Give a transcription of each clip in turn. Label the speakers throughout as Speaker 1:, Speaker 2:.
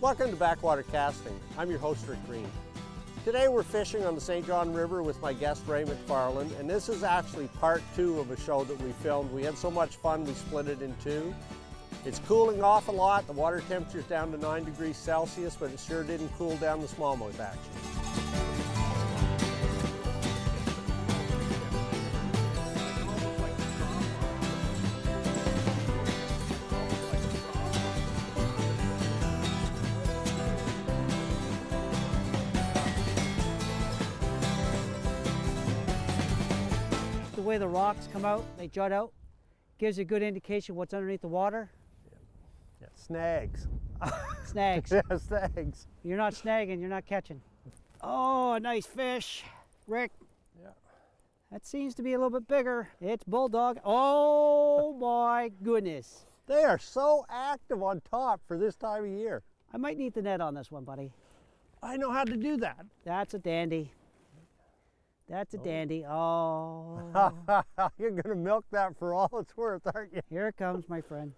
Speaker 1: Welcome to Backwater Casting. I'm your host, Rick Greene. Today we're fishing on the St. John River with my guest, Ray McFarlane, and this is actually part 2 of a show that we filmed. We had so much fun, we split it in 2. It's cooling off a lot. The water temperature's down to 9 degrees Celsius, but it sure didn't cool down the smallmouth action.
Speaker 2: The way the rocks come out, they jut out, gives you a good indication what's underneath the water.
Speaker 1: Yeah, snags.
Speaker 2: Snags.
Speaker 1: Yeah, snags.
Speaker 2: You're not snagging, you're not catching. Oh, a nice fish, Rick.
Speaker 1: Yeah.
Speaker 2: That seems to be a little bit bigger. It's bulldog. Oh my goodness.
Speaker 1: They are so active on top for this time of year.
Speaker 2: I might need the net on this one, buddy.
Speaker 1: I know how to do that.
Speaker 2: That's a dandy. That's a dandy. Oh.
Speaker 1: You're going to milk that for all it's worth, aren't you?
Speaker 2: Here it comes, my friend.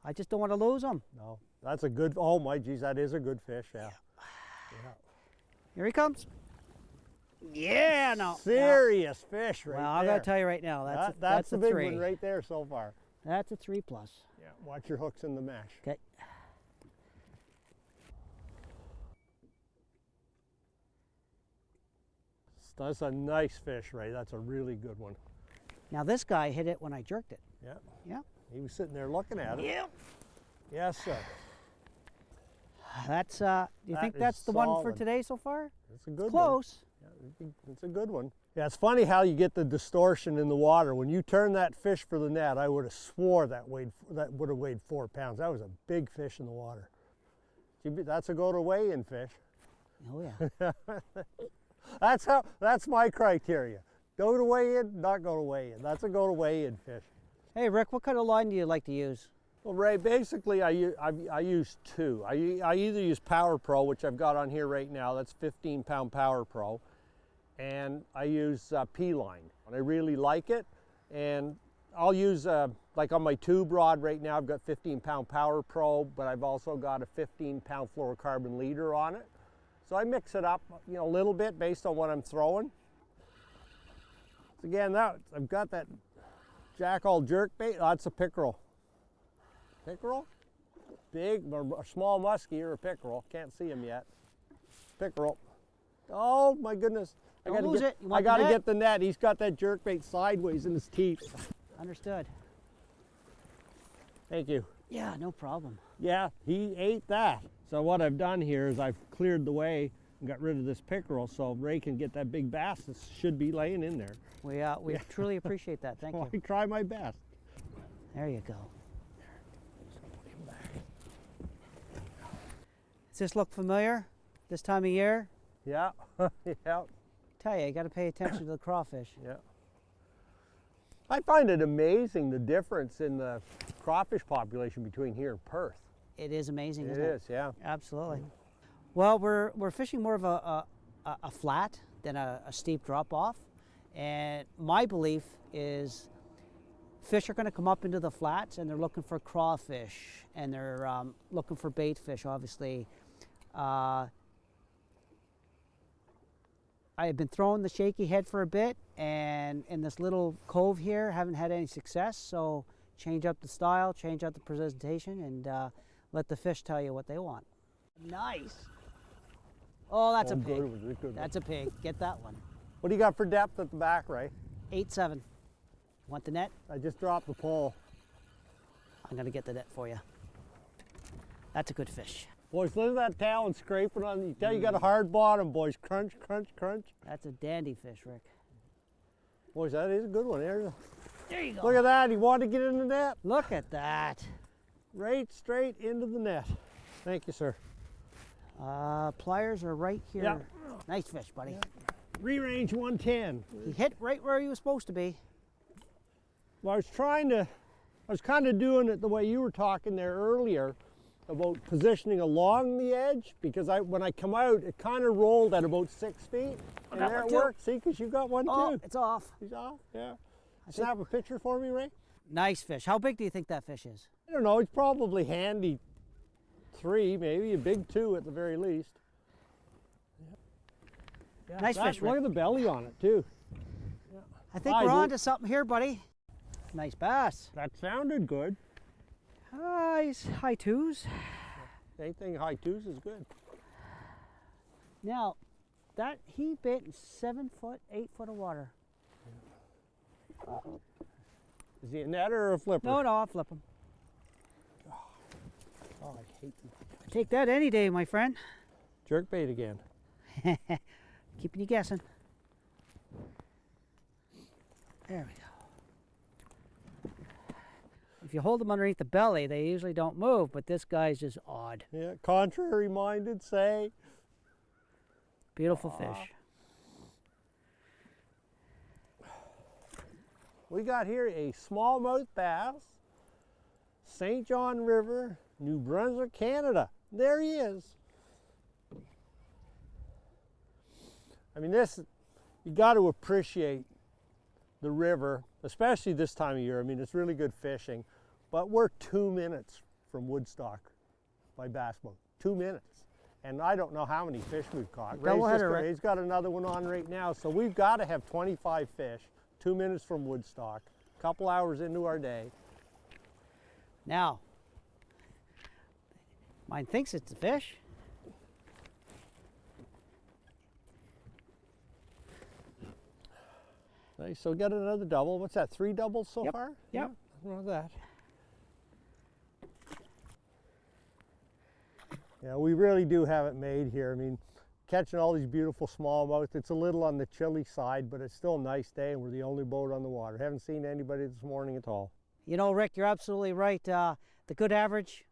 Speaker 2: I just don't want to lose him.
Speaker 1: No, that's a good, oh my geez, that is a good fish, yeah.
Speaker 2: Here he comes. Yeah, no.
Speaker 1: Serious fish right there.
Speaker 2: Well, I got to tell you right now, that's
Speaker 1: the
Speaker 2: a
Speaker 1: big
Speaker 2: 3.
Speaker 1: one right there so far.
Speaker 2: That's a 3+.
Speaker 1: Yeah, watch your hooks in the mesh.
Speaker 2: Okay.
Speaker 1: That's a nice fish, Ray. That's a really good one.
Speaker 2: Now this guy hit it when I jerked it.
Speaker 1: Yeah.
Speaker 2: Yeah.
Speaker 1: He was sitting there looking at it.
Speaker 2: Yeah.
Speaker 1: Yes, sir.
Speaker 2: That's, do you think that's the one for today so far?
Speaker 1: It's a good one.
Speaker 2: Close.
Speaker 1: Yeah, it's a good one. Yeah, it's funny how you get the distortion in the water. When you turn that fish for the net, I would have swore that would have weighed 4 pounds. That was a big fish in the water. That's a go to weigh-in fish.
Speaker 2: Oh yeah.
Speaker 1: That's my criteria. Go to weigh-in, not go to weigh-in. That's a go to weigh-in fish.
Speaker 2: Hey Rick, what kind of line do you like to use?
Speaker 1: Well, Ray, basically I use 2. I either use Power Pro, which I've got on here right now. That's 15-pound Power Pro. And I use P-line. I really like it. And I'll use, like on my tube rod right now, I've got 15-pound Power Pro, but I've also got a 15-pound fluorocarbon leader on it. So I mix it up, you know, a little bit based on what I'm throwing. So again, I've got that jackall jerkbait. That's a pickerel. Pickerel? Big, a small muskie or a pickerel. Can't see him yet. Pickerel. Oh my goodness. I gotta get the net. He's got that jerkbait sideways in his teeth.
Speaker 2: Understood.
Speaker 1: Thank you.
Speaker 2: Yeah, no problem.
Speaker 1: Yeah, he ate that. So what I've done here is I've cleared the way and got rid of this pickerel so Ray can get that big bass that should be laying in there.
Speaker 2: We truly appreciate that. Thank you.
Speaker 1: I try my best.
Speaker 2: There you go. Does this look familiar this time of year?
Speaker 1: Yeah, yeah.
Speaker 2: Tell you got to pay attention to the crawfish.
Speaker 1: Yeah. I find it amazing the difference in the crawfish population between here and Perth.
Speaker 2: It is amazing, isn't
Speaker 1: It
Speaker 2: it?
Speaker 1: is, yeah.
Speaker 2: Absolutely. Well, we're fishing more of a flat than a steep drop off, and my belief is fish are going to come up into the flats and they're looking for crawfish and they're looking for bait fish, obviously. I have been throwing the shaky head for a bit, and in this little cove here haven't had any success, so change up the style, change up the presentation, and let the fish tell you what they want. Nice. Oh, that's a pig. That's a pig. Get that one.
Speaker 1: What do you got for depth at the back, Ray?
Speaker 2: 8-7. Want the net?
Speaker 1: I just dropped the pole.
Speaker 2: I'm going to get the net for you. That's a good fish.
Speaker 1: Boys, look at that talon scraping on. You tell you got a hard bottom, boys. Crunch, crunch, crunch.
Speaker 2: That's a dandy fish, Rick.
Speaker 1: Boys, that is a good one. There
Speaker 2: you go.
Speaker 1: Look at that. He wanted to get in the net.
Speaker 2: Look at that.
Speaker 1: Right straight into the net. Thank you, sir.
Speaker 2: Pliers are right here.
Speaker 1: Yeah.
Speaker 2: Nice fish, buddy.
Speaker 1: Yeah. Re-range 110.
Speaker 2: He hit right where he was supposed to be.
Speaker 1: Well, I was kind of doing it the way you were talking there earlier about positioning along the edge, because when I come out, it kind of rolled at about 6 feet. And there it worked, see, because you got one too.
Speaker 2: It's off.
Speaker 1: He's off, yeah. Snap a picture for me, Ray?
Speaker 2: Nice fish. How big do you think that fish is?
Speaker 1: I don't know, it's probably handy 3, maybe a big 2 at the very least. Yeah,
Speaker 2: Nice fish,
Speaker 1: Look
Speaker 2: Rick.
Speaker 1: at the belly on it too.
Speaker 2: I think we're on to something here, buddy. Nice bass.
Speaker 1: That sounded good.
Speaker 2: Nice high twos.
Speaker 1: Anything high 2s is good.
Speaker 2: Now, that he bit in 7 foot, 8 foot of water.
Speaker 1: Is he a netter or a flipper?
Speaker 2: No, I'll flip him.
Speaker 1: Oh, I hate them.
Speaker 2: Take that any day, my friend.
Speaker 1: Jerkbait again.
Speaker 2: Keeping you guessing. There we go. If you hold them underneath the belly, they usually don't move, but this guy's just odd.
Speaker 1: Yeah, contrary minded say.
Speaker 2: Beautiful fish.
Speaker 1: We got here a smallmouth bass, St. John River, New Brunswick, Canada. There he is. I mean, you got to appreciate the river, especially this time of year. I mean, it's really good fishing, but we're 2 minutes from Woodstock by bass boat. 2 minutes. And I don't know how many fish we've caught. Ray's got another one on right now, so we've got to have 25 fish, 2 minutes from Woodstock, a couple hours into our day.
Speaker 2: Now, mine thinks it's a fish.
Speaker 1: Nice, so get another double. What's that, 3 doubles so
Speaker 2: Yep.
Speaker 1: far?
Speaker 2: Yep.
Speaker 1: Yeah, nothing wrong with that. Yeah, we really do have it made here. I mean, catching all these beautiful smallmouth. It's a little on the chilly side, but it's still a nice day, and we're the only boat on the water. Haven't seen anybody this morning at all.
Speaker 2: You know, Rick, you're absolutely right. The good average,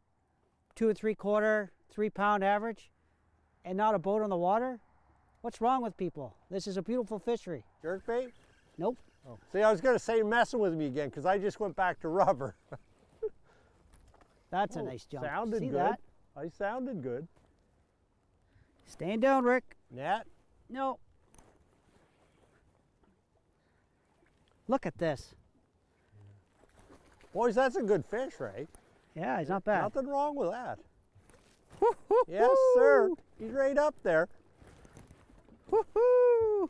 Speaker 2: 2 3/4, 3 pound average, and not a boat on the water? What's wrong with people? This is a beautiful fishery.
Speaker 1: Jerkbait?
Speaker 2: Nope.
Speaker 1: Oh. See, I was going to say messing with me again because I just went back to rubber.
Speaker 2: That's a nice jump.
Speaker 1: Sounded
Speaker 2: See
Speaker 1: good.
Speaker 2: that?
Speaker 1: I sounded good.
Speaker 2: Staying down, Rick.
Speaker 1: Net?
Speaker 2: No. Look at this.
Speaker 1: Boys, that's a good fish, Ray.
Speaker 2: Yeah, he's not bad.
Speaker 1: Nothing wrong with that. Yes, sir. He's right up there.
Speaker 2: Woohoo!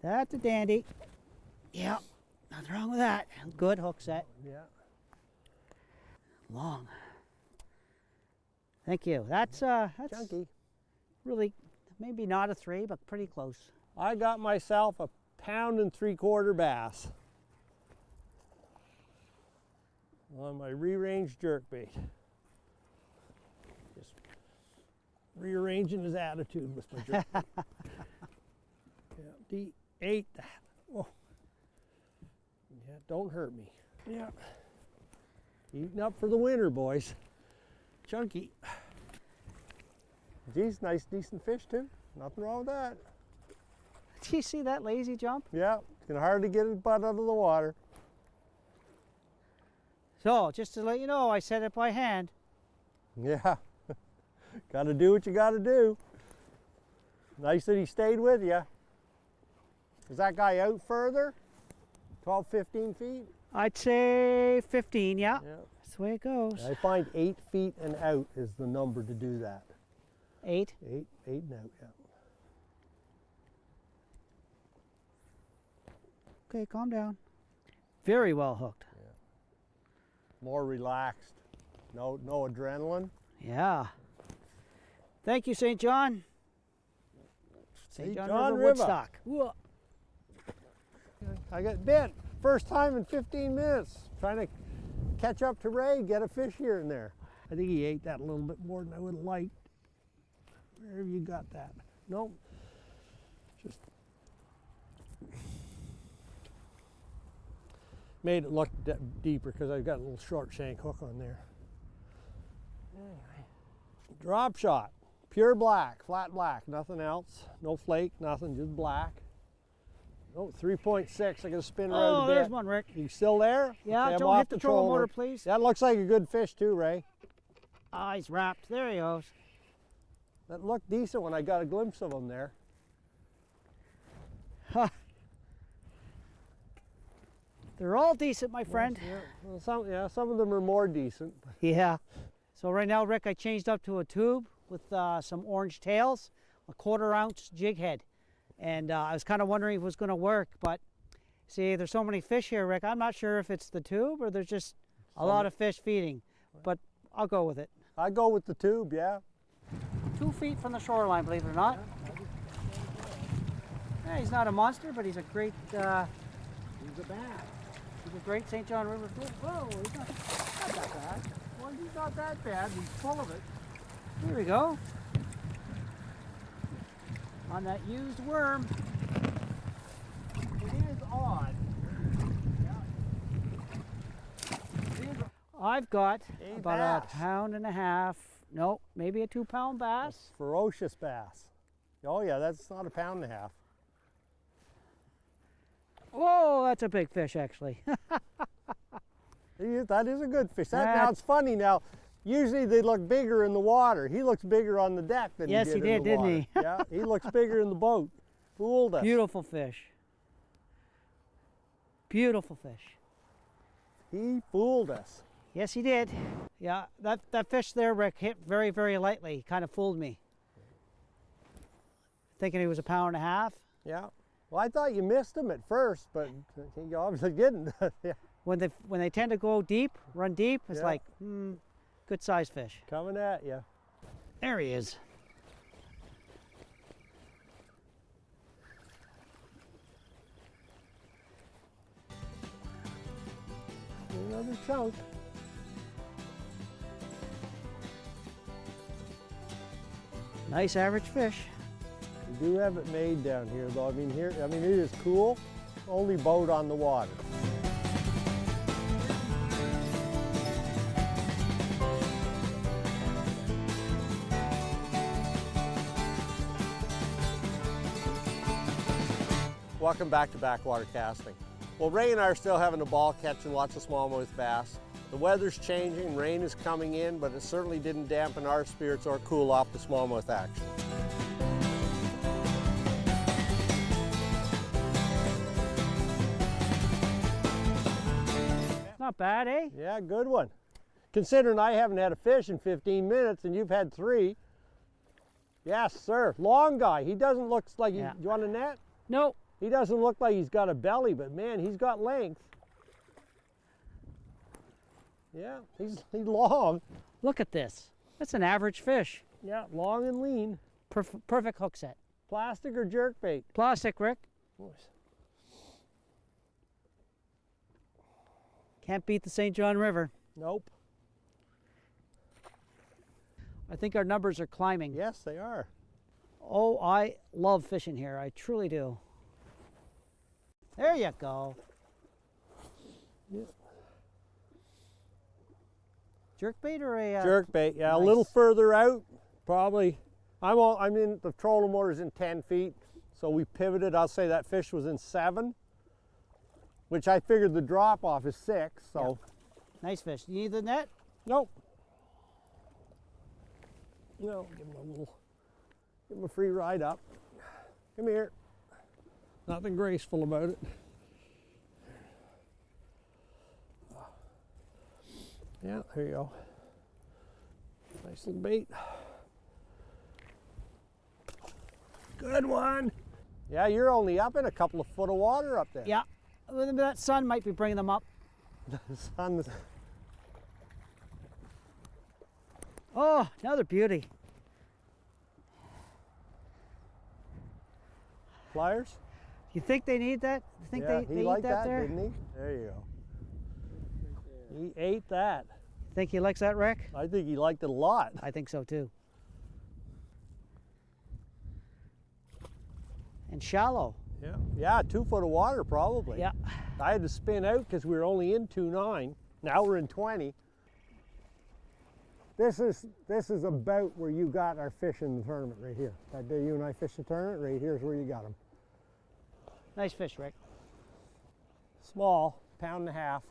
Speaker 2: That's a dandy. Yeah, nothing wrong with that. Good hook set.
Speaker 1: Yeah.
Speaker 2: Long. Thank you. That's
Speaker 1: Chunky.
Speaker 2: really maybe not a 3, but pretty close.
Speaker 1: I got myself a 1 3/4 bass on my rearranged jerkbait. Just rearranging his attitude with my jerkbait. Yeah, he ate that. Oh. Yeah, don't hurt me. Yeah. Eating up for the winter, boys. Chunky. Geez, nice, decent fish too. Nothing wrong with that.
Speaker 2: Did you see that lazy jump?
Speaker 1: Yeah, can hardly get his butt out of the water.
Speaker 2: So, just to let you know, I set it by hand.
Speaker 1: Yeah, got to do what you got to do. Nice that he stayed with you. Is that guy out further? 12, 15 feet?
Speaker 2: I'd say 15, yeah.
Speaker 1: Yeah.
Speaker 2: That's the way it goes.
Speaker 1: I find 8 feet and out is the number to do that.
Speaker 2: 8.
Speaker 1: 8 and out, yeah.
Speaker 2: Okay, calm down. Very well hooked.
Speaker 1: More relaxed. No adrenaline.
Speaker 2: Yeah. Thank you, St. John.
Speaker 1: St.
Speaker 2: John
Speaker 1: John
Speaker 2: River,
Speaker 1: River.
Speaker 2: Woodstock. Whoa.
Speaker 1: I got bit. First time in 15 minutes. Trying to catch up to Ray, get a fish here and there. I think he ate that a little bit more than I would have liked. Where have you got that? Nope. Just made it look deeper because I've got a little short shank hook on there. Anyway. Drop shot. Pure black, flat black, nothing else. No flake, nothing, just black. Oh, 3.6, I gotta spin around a
Speaker 2: Oh,
Speaker 1: bit.
Speaker 2: there's one, Rick.
Speaker 1: You still there?
Speaker 2: Yeah,
Speaker 1: Okay, I'm
Speaker 2: don't
Speaker 1: off
Speaker 2: hit the trolling motor,
Speaker 1: motor.
Speaker 2: please.
Speaker 1: That looks like a good fish too, Ray.
Speaker 2: Ah, he's wrapped. There he goes.
Speaker 1: That looked decent when I got a glimpse of him there.
Speaker 2: Huh. They're all decent, my friend.
Speaker 1: Yeah, well, some of them are more decent.
Speaker 2: Yeah. So right now, Rick, I changed up to a tube with some orange tails, a 1/4 ounce jig head. And I was kind of wondering if it was going to work, but see, there's so many fish here, Rick. I'm not sure if it's the tube or there's just a lot of fish feeding, but I'll go with it.
Speaker 1: I go with the tube, yeah.
Speaker 2: 2 feet from the shoreline, believe it or not. Yeah, he's not a monster, but he's a great,
Speaker 3: He's a bass.
Speaker 2: he's a great St. John River fish. Whoa, he's not that bad.
Speaker 3: Well, he's not that bad. He's full of it.
Speaker 2: Here we go. On that used worm.
Speaker 3: It is odd.
Speaker 2: I've got
Speaker 1: A
Speaker 2: about
Speaker 1: bass.
Speaker 2: 1.5 pounds. No, maybe a 2-pound bass.
Speaker 1: Ferocious bass. Oh yeah, that's not 1.5 pounds.
Speaker 2: Whoa, that's a big fish, actually.
Speaker 1: That is a good fish. Now
Speaker 2: That-
Speaker 1: it's funny now. Usually they look bigger in the water. He looks bigger on the deck than
Speaker 2: Yes,
Speaker 1: he
Speaker 2: he
Speaker 1: did in
Speaker 2: did,
Speaker 1: the
Speaker 2: didn't
Speaker 1: water.
Speaker 2: he?
Speaker 1: Yeah, he looks bigger in the boat. Fooled us.
Speaker 2: Beautiful fish. Beautiful fish.
Speaker 1: He fooled us.
Speaker 2: Yes, he did. Yeah, that fish there, Rick, hit very, very lightly. He kind of fooled me. Thinking he was 1.5 pounds.
Speaker 1: Yeah. Well, I thought you missed him at first, but you obviously didn't. Yeah.
Speaker 2: When they tend to go deep, run deep, it's
Speaker 1: Yeah.
Speaker 2: like, good sized fish.
Speaker 1: Coming at you.
Speaker 2: There he is.
Speaker 1: Another chunk.
Speaker 2: Nice average fish.
Speaker 1: We do have it made down here, though. I mean, it is cool. Only boat on the water. Welcome back to Backwater Casting. Well, Ray and I are still having a ball catching lots of smallmouth bass. The weather's changing, rain is coming in, but it certainly didn't dampen our spirits or cool off the smallmouth action.
Speaker 2: Not bad, eh?
Speaker 1: Yeah, good one. Considering I haven't had a fish in 15 minutes and you've had 3. Yes, sir. Long guy. He doesn't look like
Speaker 2: Yeah.
Speaker 1: you want a net?
Speaker 2: Nope.
Speaker 1: He doesn't look like he's got a belly, but man, he's got length. Yeah, he's long.
Speaker 2: Look at this. That's an average fish.
Speaker 1: Yeah, long and lean.
Speaker 2: Perfect hook set.
Speaker 1: Plastic or jerkbait?
Speaker 2: Plastic, Rick. Can't beat the St. John River.
Speaker 1: Nope.
Speaker 2: I think our numbers are climbing.
Speaker 1: Yes, they are.
Speaker 2: Oh, I love fishing here. I truly do. There you go.
Speaker 1: Yeah.
Speaker 2: Jerkbait or a...
Speaker 1: Jerkbait, yeah,
Speaker 2: nice.
Speaker 1: a little further out, probably. I'm in, the trolling motor's in 10 feet, so we pivoted. I'll say that fish was in 7, which I figured the drop off is 6, so.
Speaker 2: Nice fish. You need the net?
Speaker 1: Nope. No, give him a free ride up. Come here. Nothing graceful about it. Yeah, there you go. Nice little bait. Good one. Yeah, you're only up in a couple of foot of water up there.
Speaker 2: Yeah. That sun might be bringing them up.
Speaker 1: The sun's...
Speaker 2: Oh, another beauty.
Speaker 1: Pliers?
Speaker 2: You think they need that? You think
Speaker 1: Yeah,
Speaker 2: they
Speaker 1: he
Speaker 2: eat
Speaker 1: liked
Speaker 2: that
Speaker 1: that,
Speaker 2: there?
Speaker 1: didn't he? There you go. He ate that.
Speaker 2: Think he likes that, Rick?
Speaker 1: I think he liked it a lot.
Speaker 2: I think so too. And shallow.
Speaker 1: Yeah, yeah, 2 foot of water probably.
Speaker 2: Yeah.
Speaker 1: I had to spin out because we were only in 2.9. Now we're in 20. This is about where you got our fish in the tournament right here. That day you and I fished the tournament, right here's where you got them.
Speaker 2: Nice fish, Rick.
Speaker 1: Small, 1.5 pounds.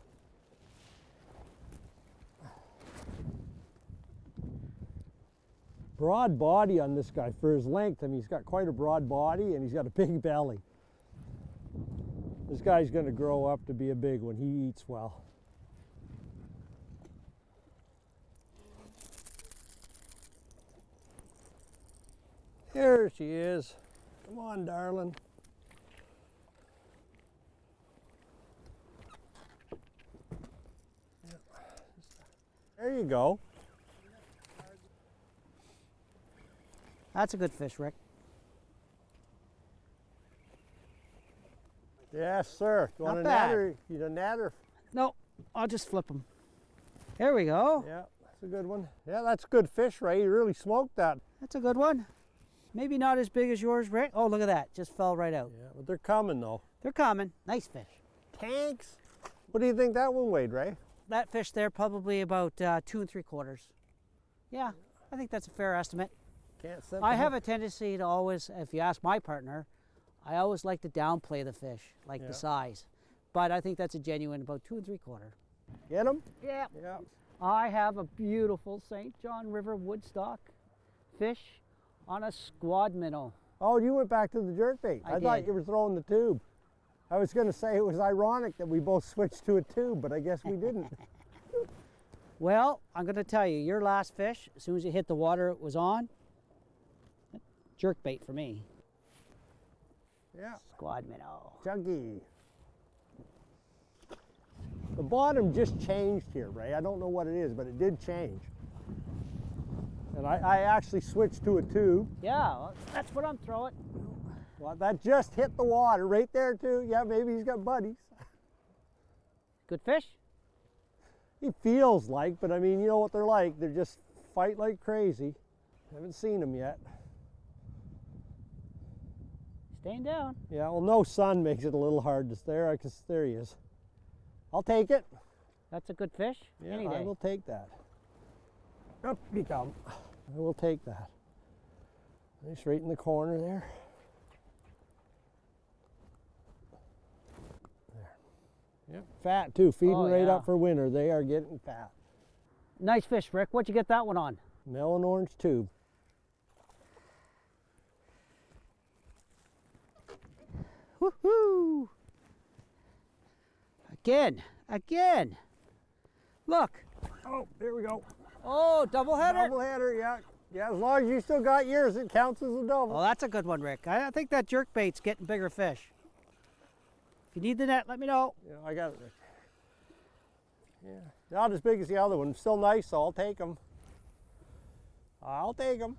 Speaker 1: Broad body on this guy for his length. I mean, he's got quite a broad body and he's got a big belly. This guy's going to grow up to be a big one. He eats well. Here she is. Come on, darling. There you go.
Speaker 2: That's a good fish, Rick.
Speaker 1: Yes, sir. You want
Speaker 2: Not
Speaker 1: a
Speaker 2: bad.
Speaker 1: natter? You need a natter?
Speaker 2: No, I'll just flip them. There we go.
Speaker 1: Yeah, that's a good one. Yeah, that's good fish, Ray. You really smoked that.
Speaker 2: That's a good one. Maybe not as big as yours, Rick. Oh, look at that. Just fell right out.
Speaker 1: Yeah, but they're coming though.
Speaker 2: They're coming. Nice fish.
Speaker 1: Tanks. What do you think that one weighed, Ray?
Speaker 2: That fish there probably about 2 3/4. Yeah, I think that's a fair estimate.
Speaker 1: Can't set
Speaker 2: I
Speaker 1: the
Speaker 2: have
Speaker 1: hook.
Speaker 2: a tendency to always, if you ask my partner, I always like to downplay the fish, like
Speaker 1: Yeah.
Speaker 2: the size. But I think that's a genuine about 2 3/4.
Speaker 1: Get them?
Speaker 2: Yeah.
Speaker 1: Yeah.
Speaker 2: I have a beautiful St. John River Woodstock fish on a squad minnow.
Speaker 1: Oh, you went back to the jerkbait.
Speaker 2: I
Speaker 1: thought
Speaker 2: did.
Speaker 1: you were throwing the tube. I was going to say it was ironic that we both switched to a tube, but I guess we didn't.
Speaker 2: Well, I'm going to tell you, your last fish, as soon as it hit the water, it was on. Jerk bait for me.
Speaker 1: Yeah.
Speaker 2: Squad minnow.
Speaker 1: Chunky. The bottom just changed here, Ray. I don't know what it is, but it did change. And I actually switched to a tube.
Speaker 2: Yeah, well, that's what I'm throwing.
Speaker 1: Well, that just hit the water right there too. Yeah, maybe he's got buddies.
Speaker 2: Good fish?
Speaker 1: He feels like, but I mean, you know what they're like. They're just fight like crazy. Haven't seen them yet.
Speaker 2: Staying down.
Speaker 1: Yeah, well, no sun makes it a little hard to stare. There he is. I'll take it.
Speaker 2: That's a good fish.
Speaker 1: Yeah,
Speaker 2: Any
Speaker 1: I
Speaker 2: day.
Speaker 1: will take that. Up he comes. I will take that. Nice right in the corner there. There. Yep, fat too. Feeding
Speaker 2: Oh,
Speaker 1: right
Speaker 2: yeah.
Speaker 1: up for winter. They are getting fat.
Speaker 2: Nice fish, Rick. What'd you get that one on?
Speaker 1: Melon orange tube.
Speaker 2: Woohoo! Again. Look.
Speaker 1: Oh, there we go.
Speaker 2: Oh, double header.
Speaker 1: Double header, yeah. Yeah, as long as you still got yours, it counts as a double.
Speaker 2: Oh, that's a good one, Rick. I think that jerk bait's getting bigger fish. If you need the net, let me know.
Speaker 1: Yeah, I got it, Rick. Yeah, not as big as the other one. Still nice, so I'll take them. I'll take them.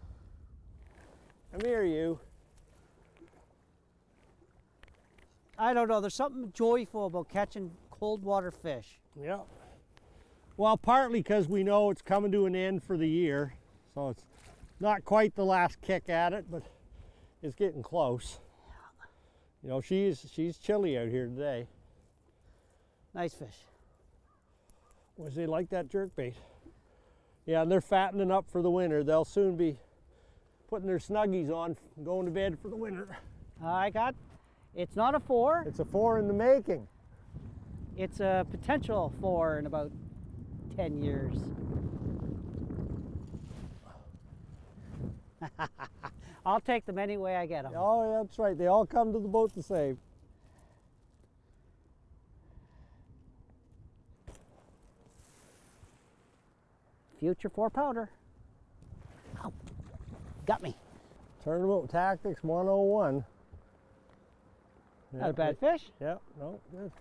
Speaker 1: Come here, you.
Speaker 2: I don't know. There's something joyful about catching cold water fish.
Speaker 1: Yeah. Well, partly because we know it's coming to an end for the year, so it's not quite the last kick at it, but it's getting close. You know, she's chilly out here today.
Speaker 2: Nice fish.
Speaker 1: Was they like that jerkbait? Yeah, and they're fattening up for the winter. They'll soon be putting their snuggies on and going to bed for the winter.
Speaker 2: It's not a 4.
Speaker 1: It's a 4 in the making.
Speaker 2: It's a potential 4 in about 10 years. I'll take them any way I get them.
Speaker 1: Oh, yeah, that's right. They all come to the boat the same.
Speaker 2: Future 4-pounder. Oh, got me.
Speaker 1: Tournament Tactics 101.
Speaker 2: Not a bad fish.
Speaker 1: Yeah, no, good.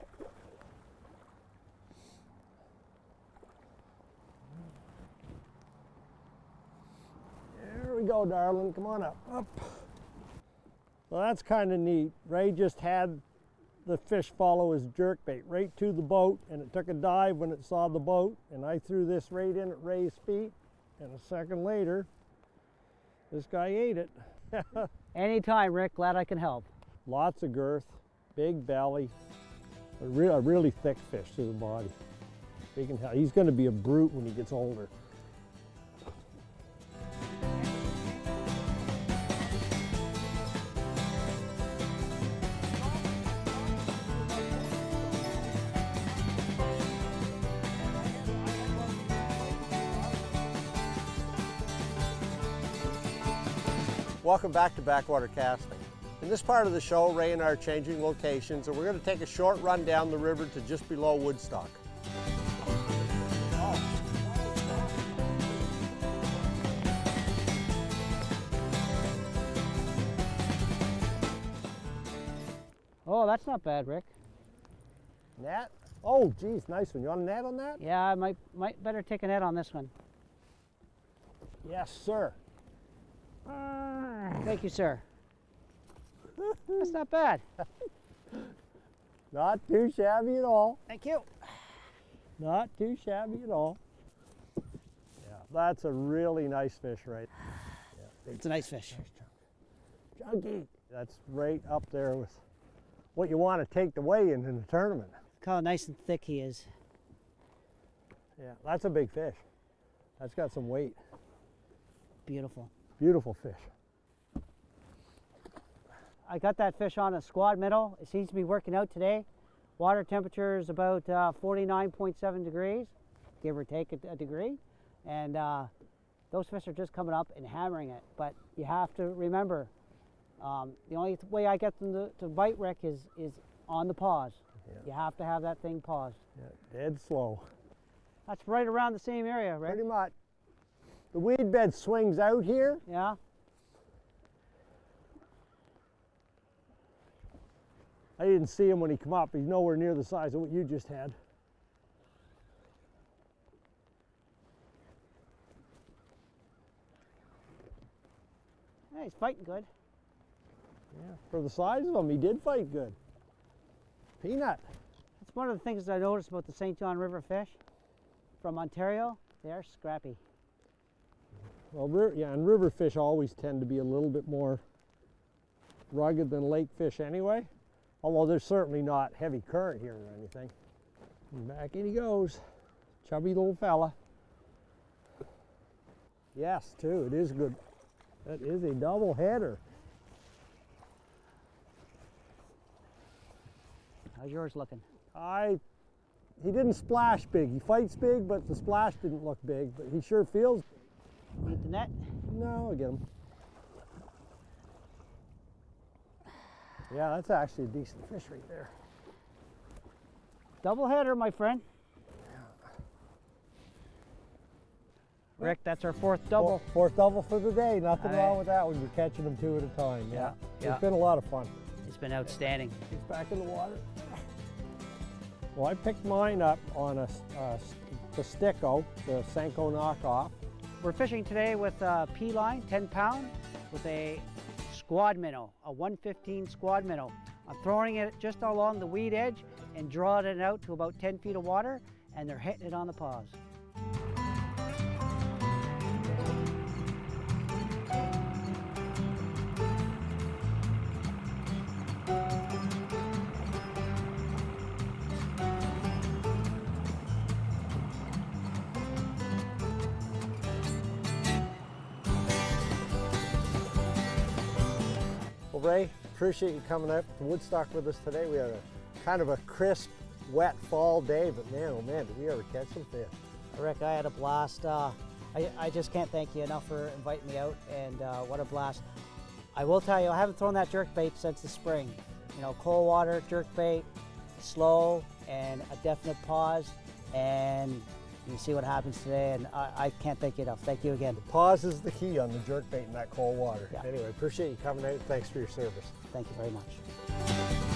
Speaker 1: There we go, darling. Come on up. Up. Well, that's kind of neat. Ray just had the fish follow his jerkbait right to the boat, and it took a dive when it saw the boat, and I threw this right in at Ray's feet, and a second later, this guy ate it.
Speaker 2: Anytime, Rick. Glad I can help.
Speaker 1: Lots of girth, big belly, a really thick fish to the body. He's going to be a brute when he gets older. Welcome back to Backwater Casting. In this part of the show, Ray and I are changing locations, and we're going to take a short run down the river to just below Woodstock.
Speaker 2: Oh, that's not bad, Rick.
Speaker 1: Net? Oh, geez, nice one. You want a net on that?
Speaker 2: Yeah, I might better take a net on this one.
Speaker 1: Yes, sir.
Speaker 2: Thank you, sir. That's not bad.
Speaker 1: Not too shabby at all.
Speaker 2: Thank you.
Speaker 1: Not too shabby at all. Yeah, that's a really nice fish, right? Yeah,
Speaker 2: It's a nice fish.
Speaker 1: chunky. That's right up there with what you want to take the weigh-in in the tournament.
Speaker 2: Look how nice and thick he is.
Speaker 1: Yeah, that's a big fish. That's got some weight.
Speaker 2: Beautiful.
Speaker 1: Beautiful fish.
Speaker 2: I got that fish on a squad minnow. It seems to be working out today. Water temperature is about 49.7 degrees, give or take a degree. And those fish are just coming up and hammering it. But you have to remember, the only way I get them to bite, Rick, is on the pause.
Speaker 1: Yeah.
Speaker 2: You have to have that thing paused.
Speaker 1: Yeah, dead slow.
Speaker 2: That's right around the same area, Rick.
Speaker 1: Pretty much. The weed bed swings out here.
Speaker 2: Yeah.
Speaker 1: I didn't see him when he come up. He's nowhere near the size of what you just had.
Speaker 2: Yeah, he's fighting good.
Speaker 1: Yeah, for the size of him, he did fight good. Peanut.
Speaker 2: That's one of the things I noticed about the St. John River fish from Ontario. They're scrappy.
Speaker 1: Well, yeah, and river fish always tend to be a little bit more rugged than lake fish anyway. Although there's certainly not heavy current here or anything. And back in he goes. Chubby little fella. Yes, too, it is good. That is a double header.
Speaker 2: How's yours looking?
Speaker 1: He didn't splash big. He fights big, but the splash didn't look big. But he sure feels.
Speaker 2: Need the net?
Speaker 1: No, I'll get him. Yeah, that's actually a decent fish right there.
Speaker 2: Double header, my friend. Rick, that's our fourth double.
Speaker 1: Fourth double for the day. Nothing
Speaker 2: Aye.
Speaker 1: wrong with that when you're catching them two at a time. Yeah.
Speaker 2: Yeah.
Speaker 1: It's been a lot of fun.
Speaker 2: It's been outstanding.
Speaker 1: He's back in the water. Well, I picked mine up on the Sticko, the Senko knockoff.
Speaker 2: We're fishing today with a P-line, 10 pound, with a squad minnow, a 115 squad minnow. I'm throwing it just along the weed edge and drawing it out to about 10 feet of water, and they're hitting it on the pause.
Speaker 1: Well, Ray, appreciate you coming out to Woodstock with us today. We had a kind of a crisp, wet fall day, but man, oh man, did we ever catch some fish.
Speaker 2: Rick, I had a blast. I just can't thank you enough for inviting me out, and what a blast. I will tell you, I haven't thrown that jerkbait since the spring. You know, cold water, jerkbait, slow, and a definite pause, and you see what happens today, and I can't thank you enough. Thank you again.
Speaker 1: Pause is the key on the jerkbait in that cold water.
Speaker 2: Yeah.
Speaker 1: Anyway, appreciate you coming out. Thanks for your service.
Speaker 2: Thank you very much.